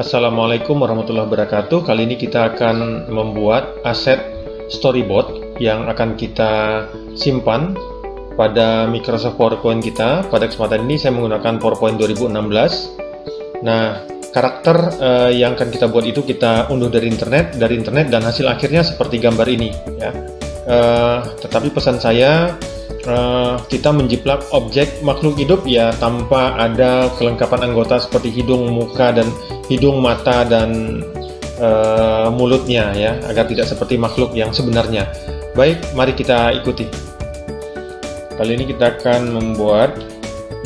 Assalamualaikum warahmatullahi wabarakatuh. Kali ini kita akan membuat aset storyboard yang akan kita simpan pada Microsoft PowerPoint kita. Pada kesempatan ini saya menggunakan PowerPoint 2016. Nah, karakter yang akan kita buat itu kita unduh dari internet dan hasil akhirnya seperti gambar ini ya. Tetapi pesan saya, kita menjiplak objek makhluk hidup ya tanpa ada kelengkapan anggota seperti hidung, muka, dan hidung, mata, dan mulutnya ya, agar tidak seperti makhluk yang sebenarnya. Baik, mari kita ikuti. Kali ini kita akan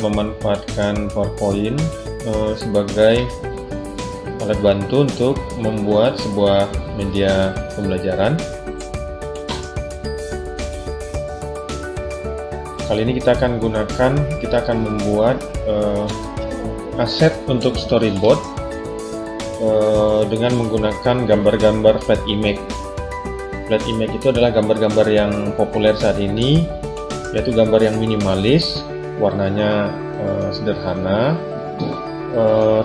memanfaatkan PowerPoint sebagai alat bantu untuk membuat sebuah media pembelajaran. Kali ini kita akan membuat aset untuk storyboard dengan menggunakan gambar-gambar flat image. Flat image itu adalah gambar-gambar yang populer saat ini, yaitu gambar yang minimalis, warnanya sederhana,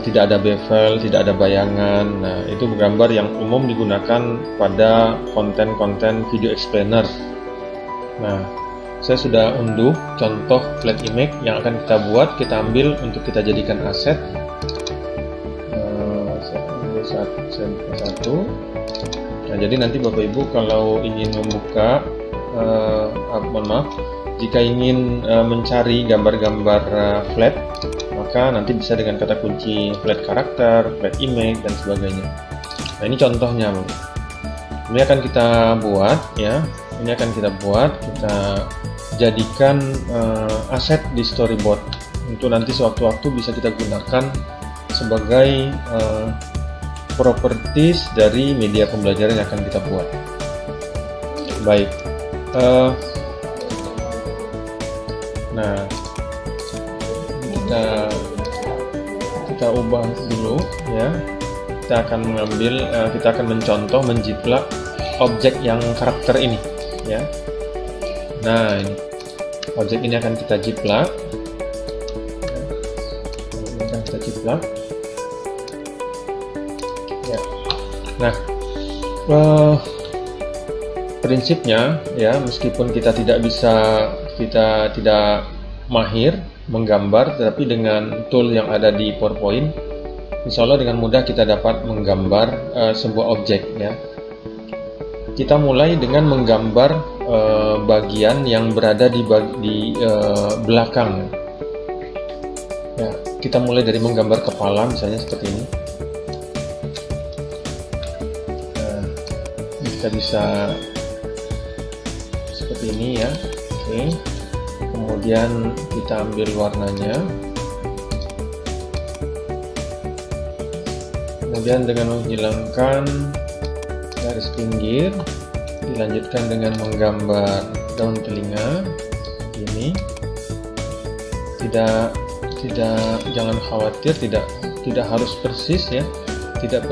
tidak ada bevel, tidak ada bayangan. Nah, itu gambar yang umum digunakan pada konten-konten video explainer. Nah, saya sudah unduh contoh flat image yang akan kita buat, kita ambil untuk kita jadikan aset. Saya ambil satu. Nah, jadi nanti Bapak Ibu kalau ingin membuka, jika ingin mencari gambar-gambar flat, maka nanti bisa dengan kata kunci flat karakter, flat image, dan sebagainya. Nah, ini contohnya. Ini akan kita buat ya. Ini akan kita buat, kita jadikan aset di storyboard untuk nanti sewaktu-waktu bisa kita gunakan sebagai properties dari media pembelajaran yang akan kita buat. Baik, nah kita ubah dulu ya. Kita akan mencontoh, menjiplak objek yang karakter ini ya. Nah, ini objek ini akan kita jiplak. Ya. Nah, prinsipnya ya, meskipun kita tidak mahir menggambar, tetapi dengan tool yang ada di PowerPoint, insya Allah dengan mudah kita dapat menggambar sebuah objek ya. Kita mulai dengan menggambar bagian yang berada di belakang ya. Kita mulai dari menggambar kepala, misalnya seperti ini. Nah, kita bisa seperti ini ya. Oke. Kemudian kita ambil warnanya, kemudian dengan menghilangkan garis pinggir, dilanjutkan dengan menggambar daun telinga ini. Jangan khawatir, tidak harus persis ya, tidak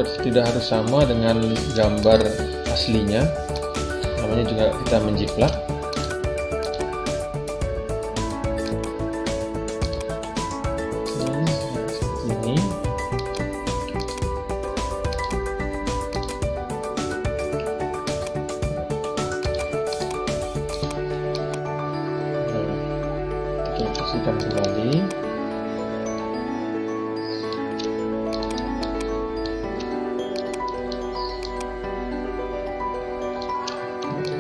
harus sama dengan gambar aslinya, namanya juga kita menjiplak. Seperti ini. Kita kembali.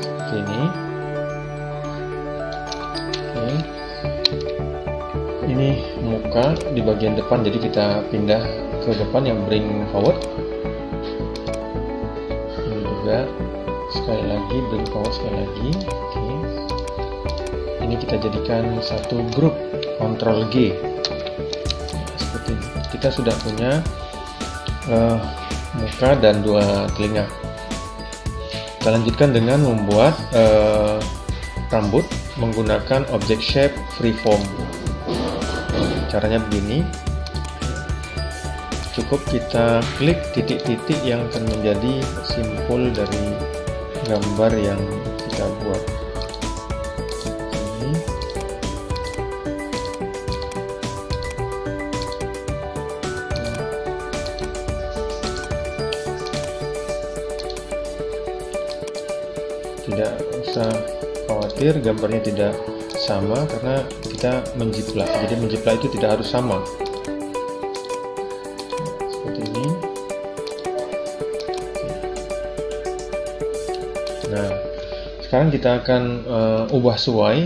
Seperti ini. Oke. Ini muka di bagian depan, jadi kita pindah ke depan yang bring forward. Ini juga sekali lagi bring forward sekali lagi. Oke. Ini kita jadikan satu grup, Ctrl G. Nah, seperti ini. Kita sudah punya muka dan dua telinga. Kita lanjutkan dengan membuat rambut menggunakan object shape freeform. Caranya begini. Cukup kita klik titik-titik yang akan menjadi simpul dari gambar yang kita buat. usah khawatir gambarnya tidak sama karena kita menjiplak. Jadi menjiplak itu tidak harus sama. Seperti ini. Nah, sekarang kita akan ubah sesuai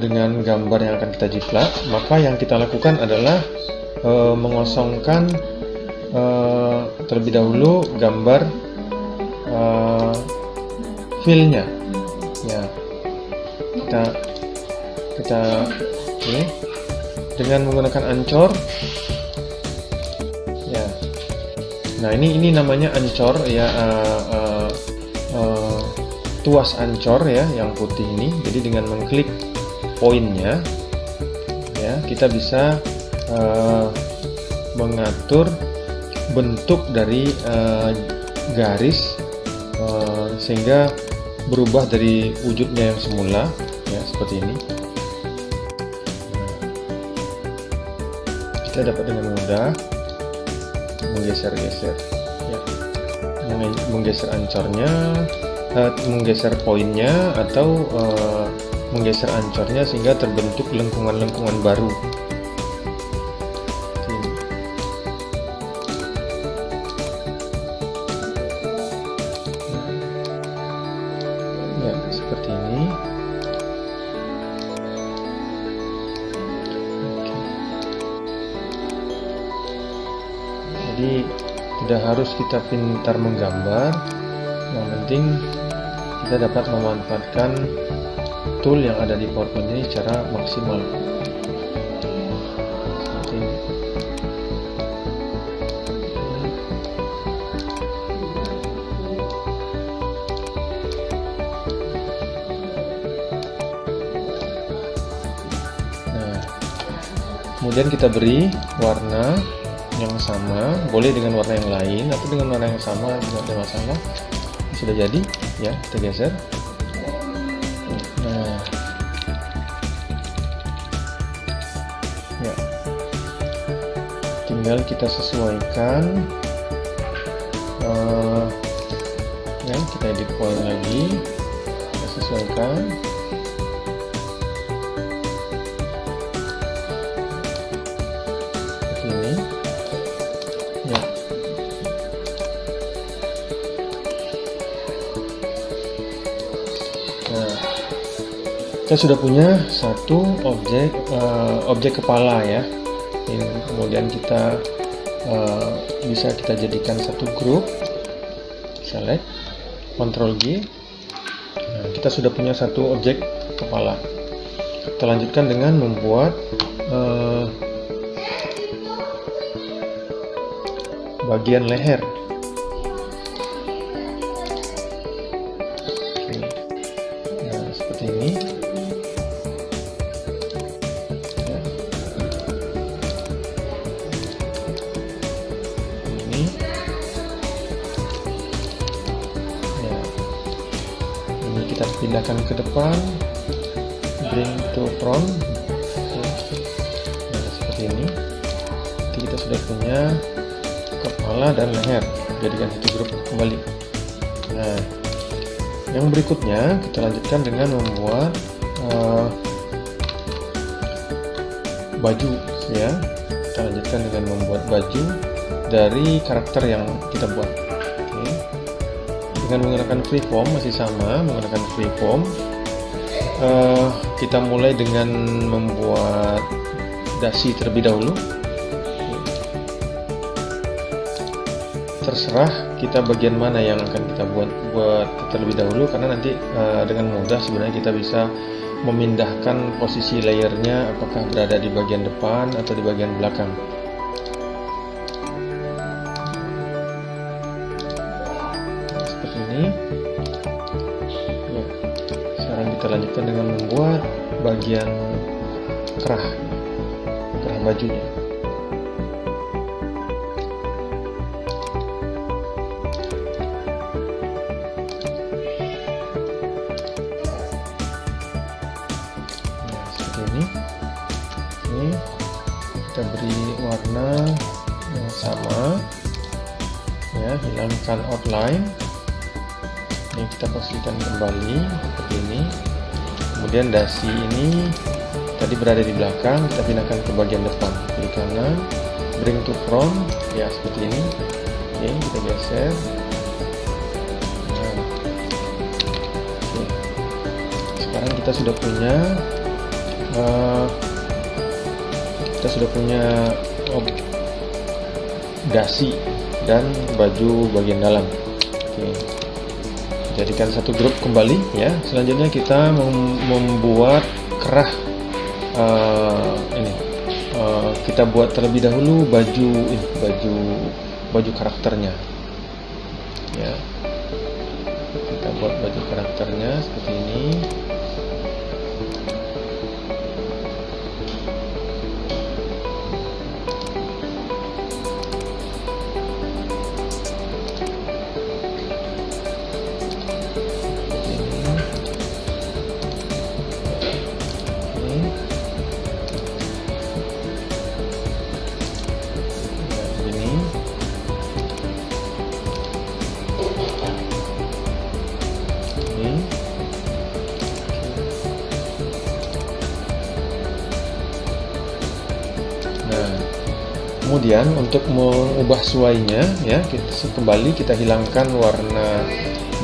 dengan gambar yang akan kita jiplak. Maka yang kita lakukan adalah mengosongkan terlebih dahulu gambar filenya. Ya, kita ini dengan menggunakan ancor. Ya, nah ini namanya ancor ya, tuas ancor ya, yang putih ini. Jadi dengan mengklik poinnya, ya kita bisa mengatur bentuk dari garis sehingga berubah dari wujudnya yang semula ya, seperti ini. Kita dapat dengan mudah menggeser-geser ya, menggeser ancornya, menggeser poinnya, atau menggeser ancornya sehingga terbentuk lengkungan-lengkungan baru. Ya, seperti ini. Oke. Jadi tidak harus kita pintar menggambar, yang penting kita dapat memanfaatkan tool yang ada di PowerPoint ini secara maksimal. Seperti ini. Nah, kemudian kita beri warna yang sama, boleh dengan warna yang lain atau dengan warna yang sama, tidak ada masalah. Sudah jadi ya, kita geser. Nah, ya, tinggal kita sesuaikan. Ya, kita edit point lagi, kita sesuaikan. Seperti ini. Ya. Nah, kita sudah punya satu objek kepala ya. Ini kemudian kita bisa kita jadikan satu grup. Select, Ctrl G. Nah, kita sudah punya satu objek kepala. Kita lanjutkan dengan membuat bagian leher. Nah, seperti ini. Ya. Ini. Ya. Ini kita pindahkan ke depan. Bring to front. Nah, seperti ini. Jadi kita sudah punya kepala dan leher, jadikan satu grup kembali. Nah, yang berikutnya kita lanjutkan dengan membuat baju ya. Kita lanjutkan dengan membuat baju dari karakter yang kita buat. Oke. Dengan menggunakan freeform, masih sama menggunakan freeform. Kita mulai dengan membuat dasi terlebih dahulu. Terserah kita bagian mana yang akan kita buat terlebih dahulu, karena nanti dengan mudah sebenarnya kita bisa memindahkan posisi layernya, apakah berada di bagian depan atau di bagian belakang. Seperti ini. Ya. Sekarang kita lanjutkan dengan membuat bagian kerah bajunya. Ini kita beri warna yang sama ya, hilangkan outline Ini kita posisikan kembali seperti ini. Kemudian dasi ini tadi berada di belakang, kita pindahkan ke bagian depan. Klik kanan, bring to front, ya seperti ini. Oke, kita geser. Nah, oke. Sekarang kita sudah punya dasi dan baju bagian dalam. Oke, jadikan satu grup kembali ya. Selanjutnya kita membuat kerah. Kita buat terlebih dahulu baju karakternya ya. Kita buat baju karakternya seperti ini. Kemudian untuk mengubah suainya ya, kita hilangkan warna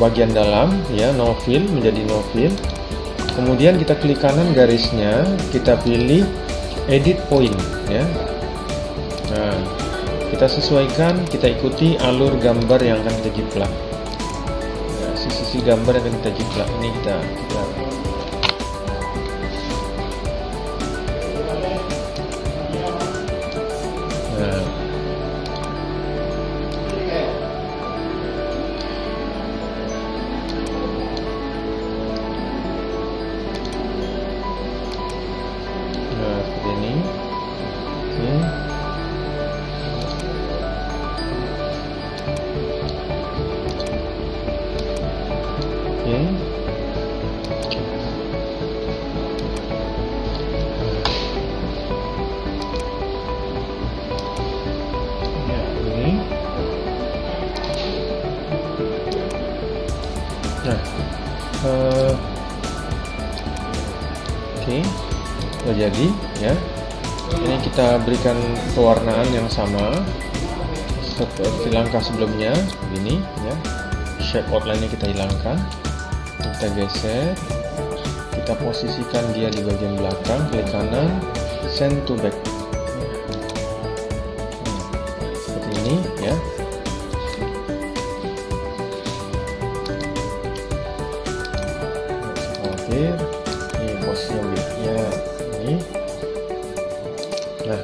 bagian dalam ya, no fill menjadi no fill. Kemudian kita klik kanan garisnya, kita pilih edit point ya. Nah, kita sesuaikan, kita ikuti alur gambar yang akan kita jiplak. Nah, sisi gambar yang akan kita jiplak ini kita seperti ini. Oke. Oke, sudah jadi ya. Ini kita berikan pewarnaan yang sama seperti langkah sebelumnya, begini ya. Shape outline-nya kita hilangkan, kita geser, kita posisikan dia di bagian belakang, klik kanan, send to back. Seperti ini ya. Ini posisi yang ya ini. Nah,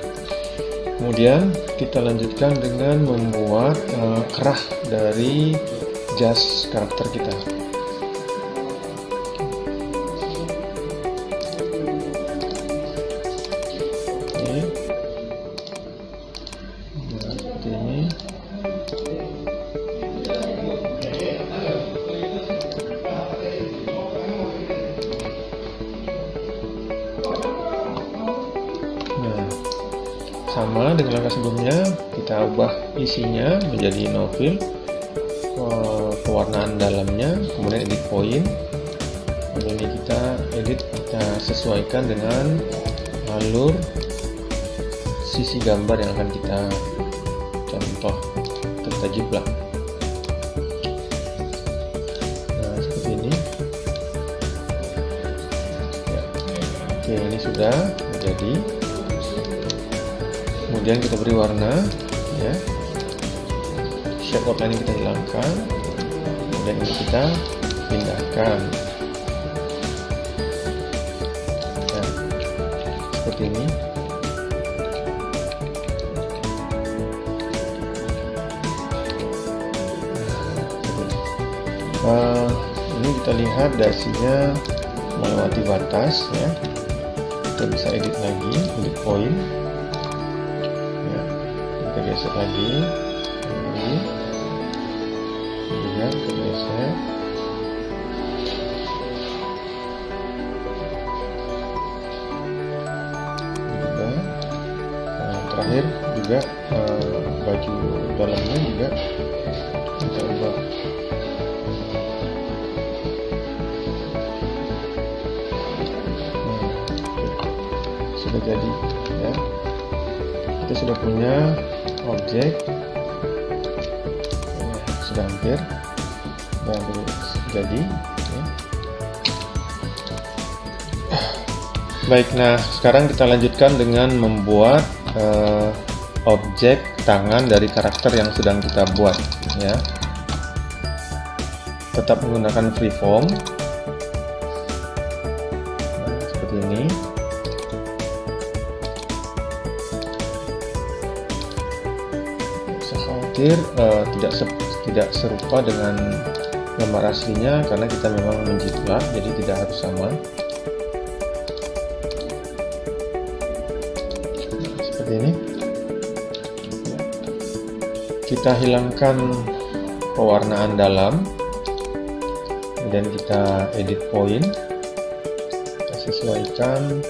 kemudian kita lanjutkan dengan membuat kerah dari jas karakter kita. Oke. Nah, seperti ini. Sama dengan langkah sebelumnya, kita ubah isinya menjadi no fill, pewarnaan dalamnya, kemudian edit point. Ini kita edit, kita sesuaikan dengan alur sisi gambar yang akan kita contoh, kita jiplak. Nah, seperti ini. Ya. Oke, ini sudah menjadi. Kemudian kita beri warna ya, shape outline kita hilangkan, kemudian ini kita pindahkan ya, seperti ini. Ini kita lihat dasinya melewati batas ya, kita bisa edit lagi, edit point. Kita geser lagi, juga kita geser, juga terakhir juga baju dalamnya juga kita ubah. sudah jadi ya. Kita sudah punya objek ya, sudah hampir jadi ya. Baik, nah sekarang kita lanjutkan dengan membuat objek tangan dari karakter yang sedang kita buat ya. Tetap menggunakan freeform nah, seperti ini. Saya khawatir tidak serupa dengan gambar aslinya karena kita memang menjiplak, jadi tidak harus sama. Nah, seperti ini. Kita hilangkan pewarnaan dalam, kemudian kita edit point, kita sesuaikan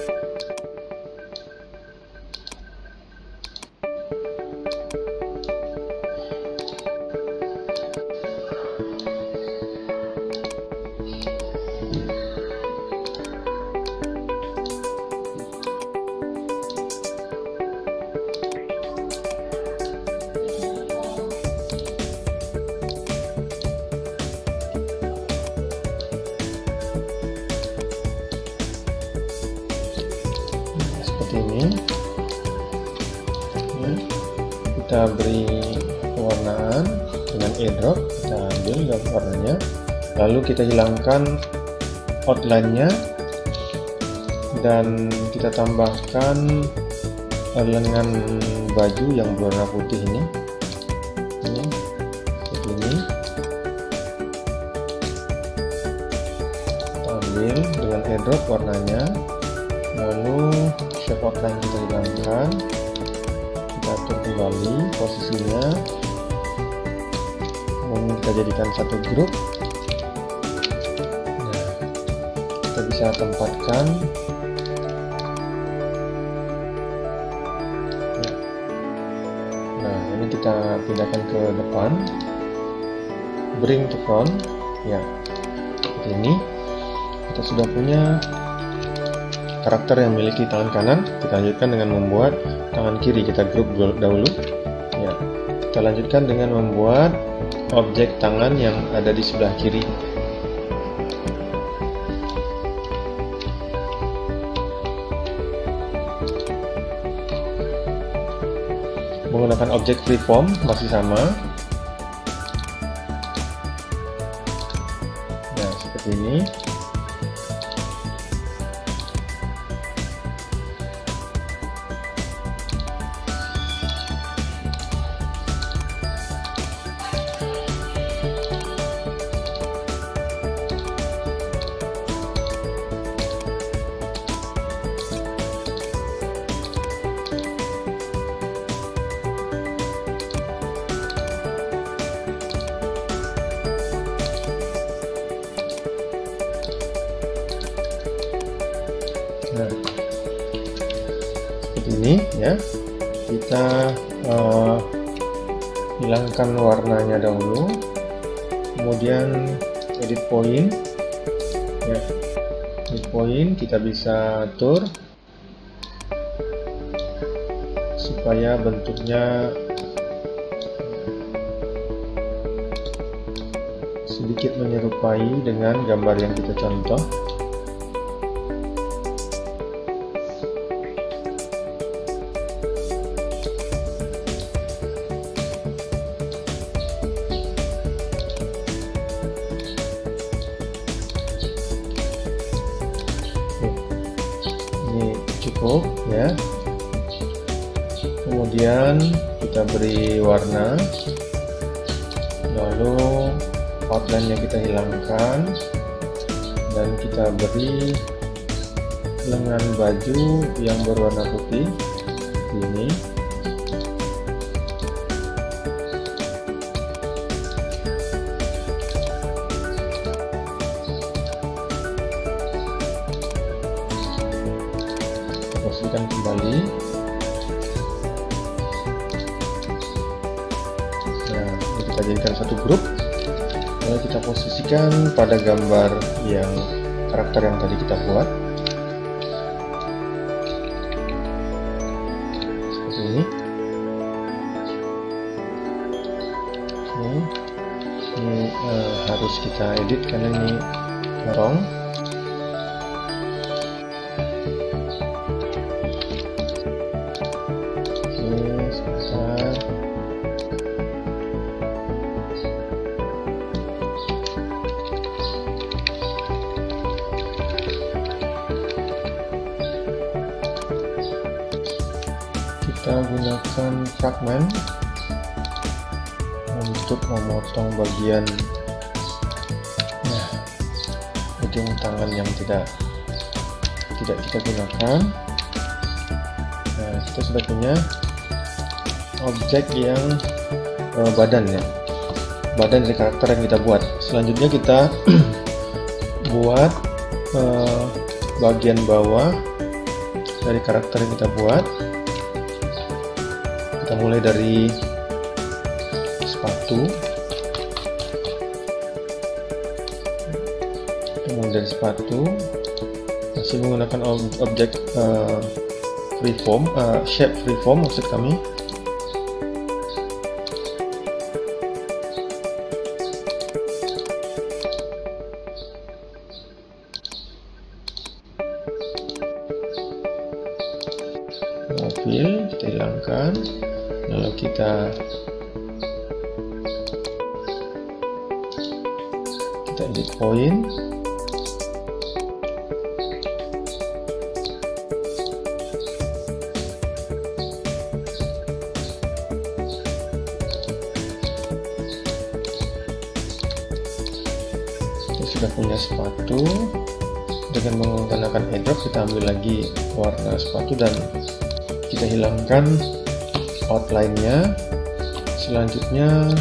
ini. Kita beri pewarnaan dengan airdrop, kita ambil gambar warnanya, lalu kita hilangkan outline-nya dan kita tambahkan lengan baju yang berwarna putih ini seperti ini. Kita ambil dengan airdrop warnanya, lalu shape outline kita hilangkan, kita atur kembali posisinya, kemudian kita jadikan satu grup. Nah, kita bisa tempatkan ya. Nah, ini kita pindahkan ke depan, bring to front ya, seperti ini. Kita sudah punya karakter yang memiliki tangan kanan. Kita lanjutkan dengan membuat tangan kiri, kita grup dahulu ya. Kita lanjutkan dengan membuat objek tangan yang ada di sebelah kiri. Menggunakan objek freeform masih sama ya, seperti ini. Nah, seperti ini ya. Kita hilangkan warnanya dahulu, kemudian edit point ya. Edit point kita bisa atur supaya bentuknya sedikit menyerupai dengan gambar yang kita contoh. Ini cukup ya. Kemudian kita beri warna, lalu outline-nya kita hilangkan dan kita beri lengan baju yang berwarna putih ini. Posisikan kembali. Nah, ini kita jadikan satu grup, lalu kita posisikan pada gambar yang karakter yang tadi kita buat. seperti ini. Ini harus kita edit karena ini wrong. Sebentar. Kita gunakan fragment untuk memotong bagian ujung tangan yang tidak kita gunakan. Nah, kita sudah punya objek yang badan dari karakter yang kita buat. Selanjutnya kita buat bagian bawah dari karakter yang kita buat. Kita mulai dari sepatu. Masih menggunakan objek freeform, shape freeform maksud kami. Fill kita hilangkan, lalu kita edit point. Kita sudah punya sepatu. Dengan menggunakan airdrop kita ambil lagi warna sepatu dan kita hilangkan outline-nya. Selanjutnya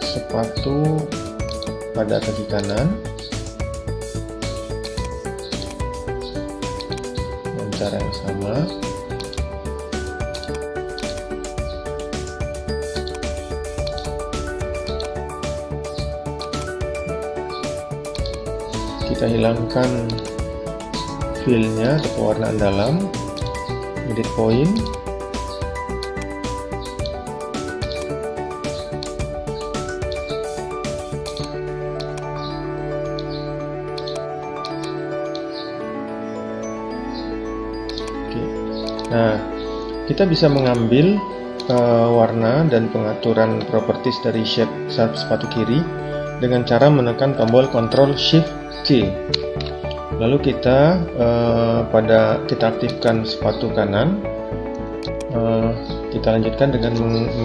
sepatu pada kaki kanan dengan cara yang sama. Kita hilangkan fill-nya atau pewarnaan dalam, edit point. Nah, kita bisa mengambil warna dan pengaturan properties dari shape sepatu kiri dengan cara menekan tombol Ctrl Shift C. Lalu kita aktifkan sepatu kanan. Kita lanjutkan dengan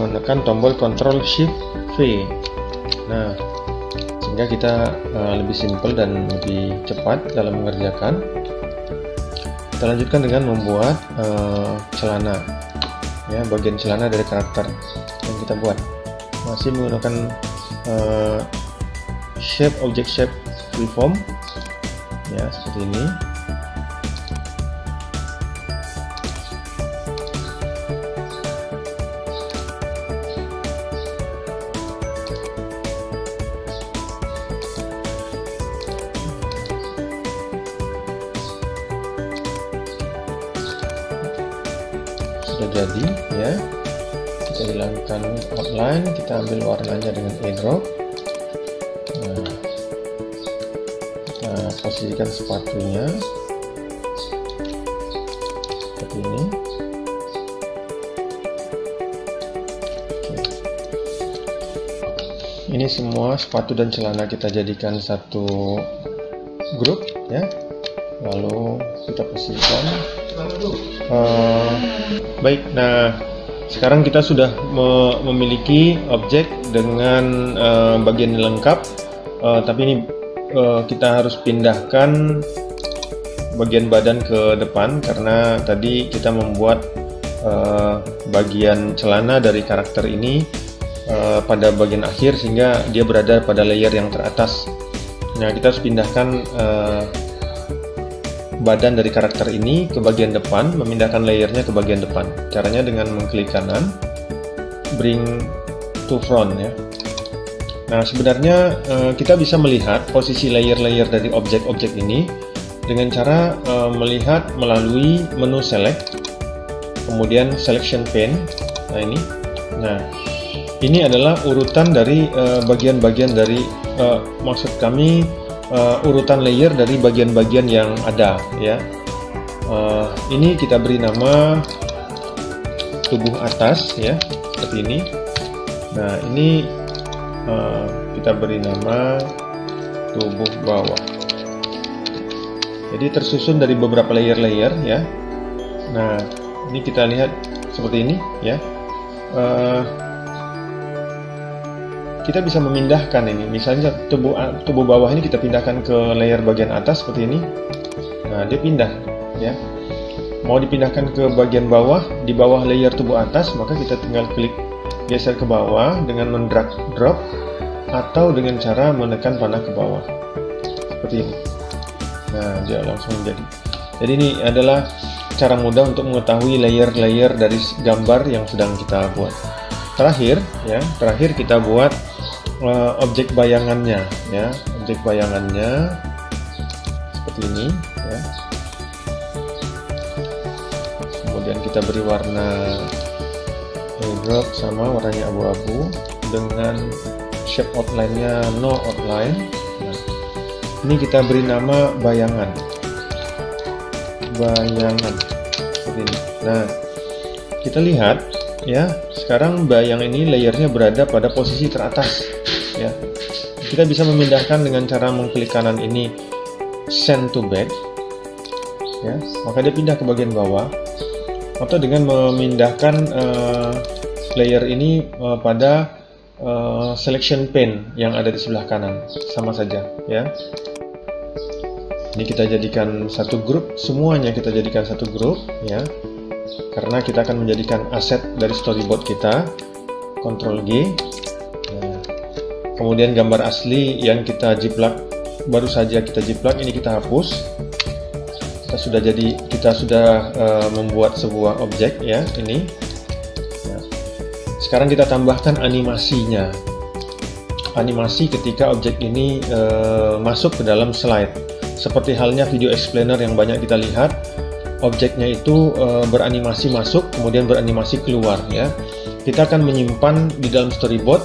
menekan tombol Ctrl Shift V. Nah, sehingga kita lebih simpel dan lebih cepat dalam mengerjakan. Kita lanjutkan dengan membuat celana, bagian celana dari karakter yang kita buat. Masih menggunakan object shape freeform, seperti ini. Sudah jadi, kita hilangkan outline, kita ambil warnanya dengan airdrop. Kita posisikan sepatunya seperti ini. Ini semua sepatu dan celana kita jadikan satu grup, lalu kita posisikan. Baik, nah sekarang kita sudah memiliki objek dengan bagian lengkap, tapi ini kita harus pindahkan bagian badan ke depan karena tadi kita membuat bagian celana dari karakter ini pada bagian akhir sehingga dia berada pada layer yang teratas. Nah, kita harus pindahkan badan dari karakter ini ke bagian depan, memindahkan layernya ke bagian depan. Caranya dengan mengklik kanan, bring to front Nah, sebenarnya kita bisa melihat posisi layer-layer dari objek-objek ini dengan cara melihat melalui menu select. kemudian selection pane. Nah ini adalah urutan dari bagian-bagian dari maksud kami urutan layer dari bagian-bagian yang ada, ya. Ini kita beri nama tubuh atas, ya, seperti ini. Nah ini kita beri nama tubuh bawah. Jadi tersusun dari beberapa layer-layer, ya. Nah ini kita lihat seperti ini, ya. Kita bisa memindahkan ini, misalnya tubuh bawah ini kita pindahkan ke layer bagian atas seperti ini. Nah dia pindah, ya. Mau dipindahkan ke bagian bawah, di bawah layer tubuh atas, maka kita tinggal klik geser ke bawah dengan mendrag drop atau dengan cara menekan panah ke bawah seperti ini. Nah dia langsung jadi. Jadi ini adalah cara mudah untuk mengetahui layer-layer dari gambar yang sedang kita buat. Terakhir kita buat objek bayangannya, ya. Objek bayangannya seperti ini, ya. Kemudian kita beri warna airdrop sama warnanya abu-abu dengan shape outline-nya no outline. Nah, ini kita beri nama bayangan seperti ini. Nah kita lihat, ya, sekarang bayang ini layernya berada pada posisi teratas, ya. Kita bisa memindahkan dengan cara mengklik kanan ini send to back, ya, maka dia pindah ke bagian bawah, atau dengan memindahkan layer ini pada selection pane yang ada di sebelah kanan, sama saja, ya. Ini kita jadikan satu grup, semuanya kita jadikan satu grup, ya, karena kita akan menjadikan aset dari storyboard kita. Ctrl G. Nah, kemudian gambar asli yang kita jiplak, baru saja kita jiplak, ini kita hapus. Kita sudah membuat sebuah objek, ya, ini. Nah, sekarang kita tambahkan animasinya. Animasi ketika objek ini masuk ke dalam slide. Seperti halnya video explainer yang banyak kita lihat, objeknya itu beranimasi masuk, kemudian beranimasi keluar, ya. Kita akan menyimpan di dalam storyboard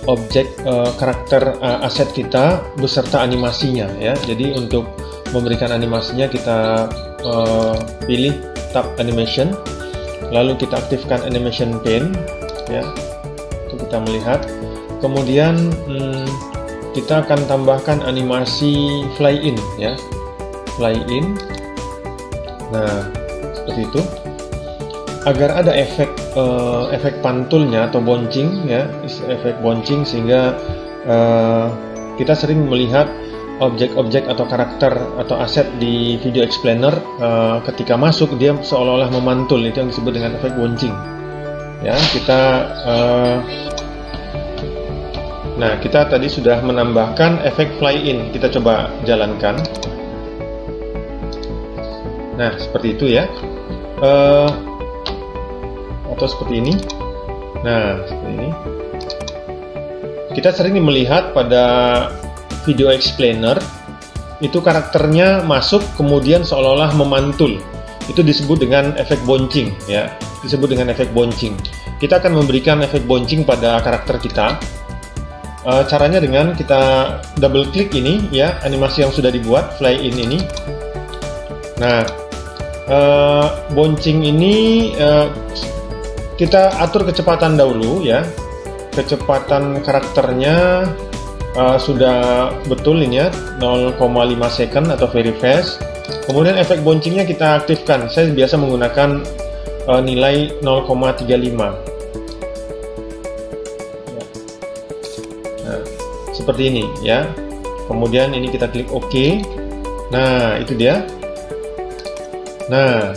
objek karakter aset kita beserta animasinya, ya. Jadi untuk memberikan animasinya kita pilih tab animation, lalu kita aktifkan animation pane, ya, untuk kita melihat. Kemudian kita akan tambahkan animasi fly in, ya, fly in. Nah seperti itu, agar ada efek pantulnya atau bouncing, ya, efek bouncing, sehingga kita sering melihat objek-objek atau karakter atau aset di video explainer ketika masuk dia seolah-olah memantul. Itu yang disebut dengan efek bouncing, ya. Nah, kita tadi sudah menambahkan efek fly in. Kita coba jalankan. Nah, seperti itu, ya. Atau seperti ini. Nah, seperti ini. Kita sering melihat pada video explainer itu karakternya masuk kemudian seolah-olah memantul. Itu disebut dengan efek bouncing, ya. Disebut dengan efek bouncing. Kita akan memberikan efek bouncing pada karakter kita. Caranya dengan kita double klik ini, ya, animasi yang sudah dibuat fly in ini. Nah, bouncing ini kita atur kecepatan dahulu, ya. Kecepatan karakternya sudah betul ini, ya, 0,5 second atau very fast. Kemudian efek bouncingnya kita aktifkan. Saya biasa menggunakan nilai 0,35. Seperti ini, ya. Kemudian ini kita klik OK. Nah itu dia. Nah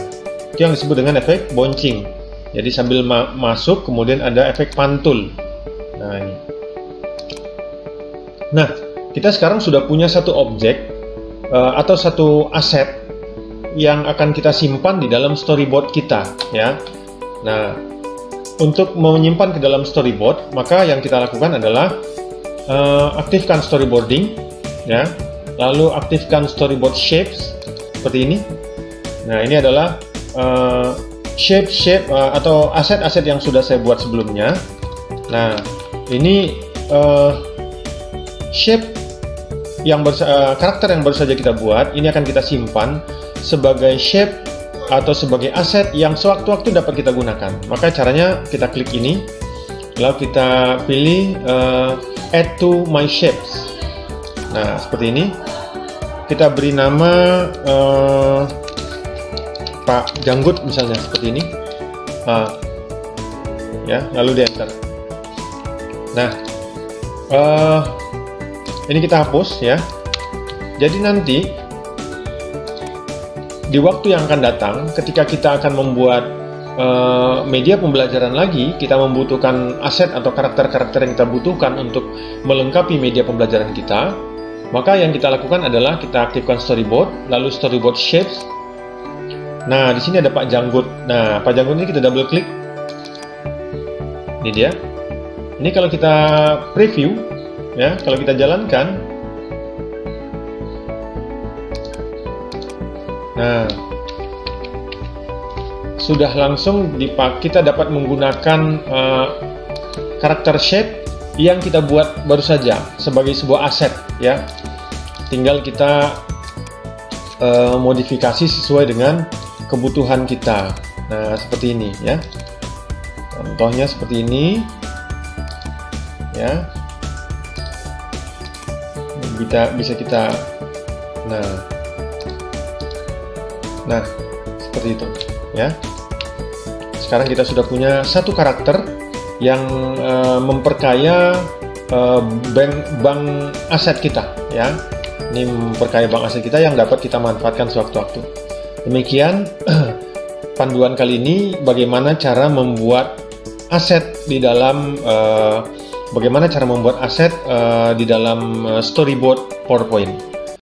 itu yang disebut dengan efek bouncing. Jadi sambil masuk kemudian ada efek pantul. Nah ini. Nah kita sekarang sudah punya satu objek atau satu aset yang akan kita simpan di dalam storyboard kita, ya. Nah untuk menyimpan ke dalam storyboard, maka yang kita lakukan adalah aktifkan storyboarding, ya, lalu aktifkan storyboard shapes seperti ini. Nah ini adalah shape atau aset-aset yang sudah saya buat sebelumnya. Nah, ini shape yang karakter yang baru saja kita buat, ini akan kita simpan sebagai shape atau sebagai aset yang sewaktu-waktu dapat kita gunakan. Maka caranya kita klik ini, lalu kita pilih add to my shapes. Nah, seperti ini. Kita beri nama Pak Janggut misalnya, seperti ini. Ya, lalu di enter. Nah, ini kita hapus ya. Jadi nanti di waktu yang akan datang, ketika kita akan membuat media pembelajaran lagi, kita membutuhkan aset atau karakter-karakter yang kita butuhkan untuk melengkapi media pembelajaran kita. Maka yang kita lakukan adalah kita aktifkan storyboard, lalu storyboard shapes. Nah, di sini ada Pak Janggut. Nah, Pak Janggut ini kita double klik. Ini dia. Ini kalau kita preview, ya, kalau kita jalankan. Nah, sudah langsung kita dapat menggunakan karakter shape yang kita buat baru saja sebagai sebuah aset, ya. Tinggal kita modifikasi sesuai dengan kebutuhan kita. Nah, seperti ini ya. Contohnya seperti ini. Ya. Bisa kita Nah, seperti itu, ya. Sekarang kita sudah punya satu karakter yang memperkaya bank aset kita, ya. Ini memperkaya bank aset kita yang dapat kita manfaatkan sewaktu-waktu. Demikian panduan kali ini bagaimana cara membuat aset di dalam di dalam storyboard PowerPoint.